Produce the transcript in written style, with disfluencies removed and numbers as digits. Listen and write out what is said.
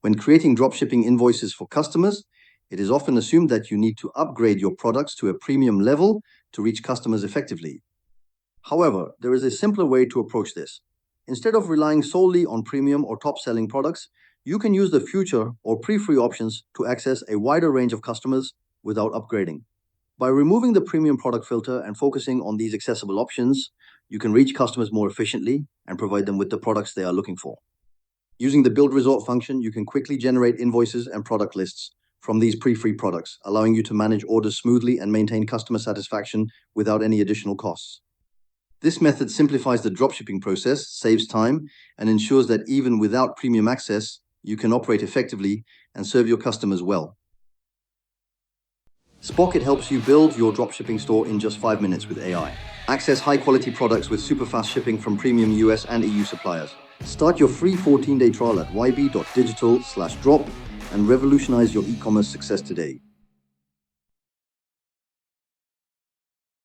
When creating dropshipping invoices for customers, it is often assumed that you need to upgrade your products to a premium level to reach customers effectively. However, there is a simpler way to approach this. Instead of relying solely on premium or top-selling products, you can use the future or pre-free options to access a wider range of customers without upgrading. By removing the premium product filter and focusing on these accessible options, you can reach customers more efficiently and provide them with the products they are looking for. Using the build resort function, you can quickly generate invoices and product lists from these pre-free products, allowing you to manage orders smoothly and maintain customer satisfaction without any additional costs. This method simplifies the dropshipping process, saves time, and ensures that even without premium access, you can operate effectively and serve your customers well. Spocket helps you build your dropshipping store in just 5 minutes with AI. Access high-quality products with super fast shipping from premium US and EU suppliers. Start your free 14-day trial at YB.Digital/drop and revolutionize your e-commerce success today.